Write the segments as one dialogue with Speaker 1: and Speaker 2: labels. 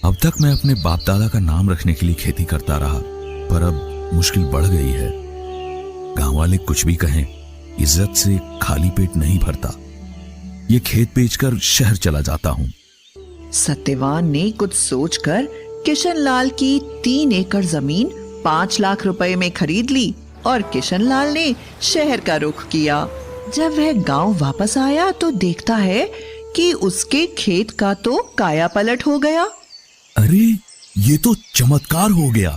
Speaker 1: अब तक मैं अपने बाप दादा का नाम रखने के लिए खेती करता रहा, पर अब मुश्किल बढ़ गई है। गांव वाले कुछ भी कहें, इज्जत से खाली पेट नहीं भरता। ये खेत बेचकर शहर चला जाता हूँ।
Speaker 2: सत्यवान ने कुछ सोचकर किशनलाल की 3 एकड़ जमीन 5 लाख रुपए में खरीद ली और किशनलाल ने शहर का रुख किया। जब वह गांव वापस आया तो देखता है कि उसके खेत का तो काया पलट हो गया।
Speaker 1: अरे, ये तो चमत्कार हो गया।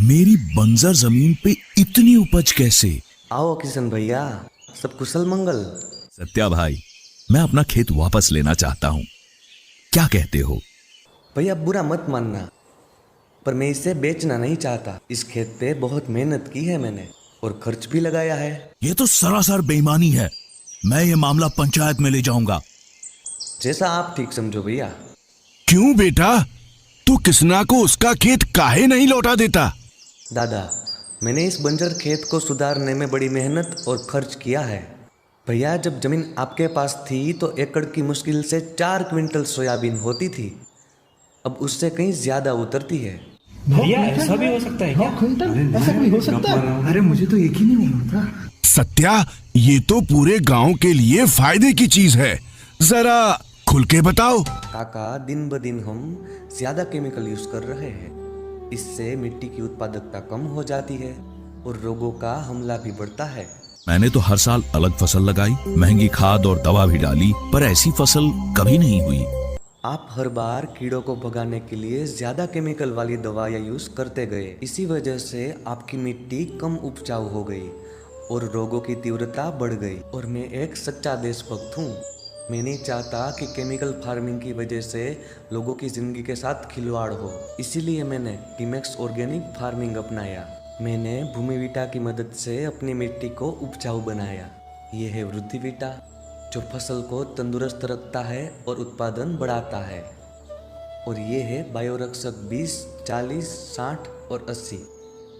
Speaker 1: मेरी बंजर जमीन पे इतनी उपज कैसे?
Speaker 3: आओ किशन भैया, सब कुशल मंगल।
Speaker 1: सत्या भाई, मैं अपना खेत वापस लेना चाहता हूँ, क्या कहते हो?
Speaker 3: भैया बुरा मत मानना, पर मैं इसे बेचना नहीं चाहता। इस खेत पे बहुत मेहनत की है मैंने और खर्च भी लगाया है।
Speaker 1: ये तो सरासर बेईमानी है। मैं ये मामला पंचायत में ले जाऊंगा।
Speaker 3: जैसा आप ठीक समझो भैया।
Speaker 4: क्यों बेटा, तू किसना को उसका खेत काहे नहीं लौटा देता?
Speaker 3: दादा, मैंने इस बंजर खेत को सुधारने में बड़ी मेहनत और खर्च किया है। भैया, जब जमीन आपके पास थी तो एकड़ की मुश्किल से 4 क्विंटल सोयाबीन होती थी। अब उससे कहीं ज्यादा उतरती है।
Speaker 5: भैया ऐसा भी हो सकता है क्या?
Speaker 6: ऐसा भी हो सकता है? अरे मुझे तो यकीन ही नहीं होता।
Speaker 4: सत्या, ये तो पूरे गांव के लिए फायदे की चीज है, जरा खुल के बताओ।
Speaker 3: काका, दिन ब दिन हम ज्यादा केमिकल यूज कर रहे हैं। इससे मिट्टी की उत्पादकता कम हो जाती है और रोगों का हमला भी बढ़ता है।
Speaker 1: मैंने तो हर साल अलग फसल लगाई, महंगी खाद और दवा भी डाली, पर ऐसी फसल कभी नहीं हुई।
Speaker 3: आप हर बार कीड़ों को भगाने के लिए ज्यादा केमिकल वाली दवाइयाँ यूज करते गए। इसी वजह से आपकी मिट्टी कम उपजाऊ हो गई और रोगों की तीव्रता बढ़ गई। और मैं एक सच्चा देशभक्त हूँ। मैं नहीं चाहता कि केमिकल फार्मिंग की वजह से लोगों की जिंदगी के साथ खिलवाड़ हो। इसीलिए मैंने टीमेक्स ऑर्गेनिक फार्मिंग अपनाया। मैंने भूमिविटा की मदद से अपनी मिट्टी को उपजाऊ बनाया। ये है वृद्धिविटा, जो फसल को तंदुरुस्त रखता है और उत्पादन बढ़ाता है। और ये है बायोरक्षक 20, 40, 60 और 80,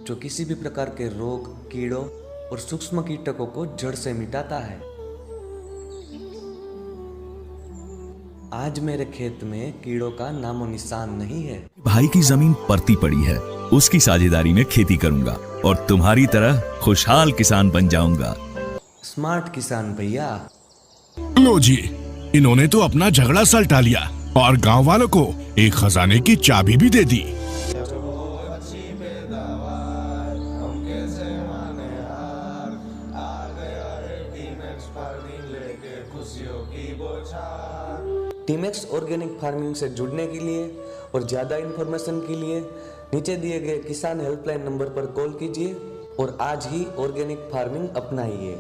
Speaker 3: जो किसी भी प्रकार के रोग, कीड़ों और सूक्ष्म कीटकों को जड़ से मिटाता है। आज मेरे खेत में कीड़ों का नामो निशान नहीं है।
Speaker 1: भाई की जमीन परती पड़ी है, उसकी साझेदारी में खेती करूंगा और तुम्हारी तरह खुशहाल किसान बन जाऊंगा।
Speaker 3: स्मार्ट किसान भैया।
Speaker 4: लो जी, इन्होंने तो अपना झगड़ा सलटा लिया और गांव वालों को एक खजाने की चाबी भी दे दी।
Speaker 3: टीमेक्स ऑर्गेनिक फार्मिंग से जुड़ने के लिए और ज़्यादा इन्फॉर्मेशन के लिए नीचे दिए गए किसान हेल्पलाइन नंबर पर कॉल कीजिए और आज ही ऑर्गेनिक फार्मिंग अपनाइए।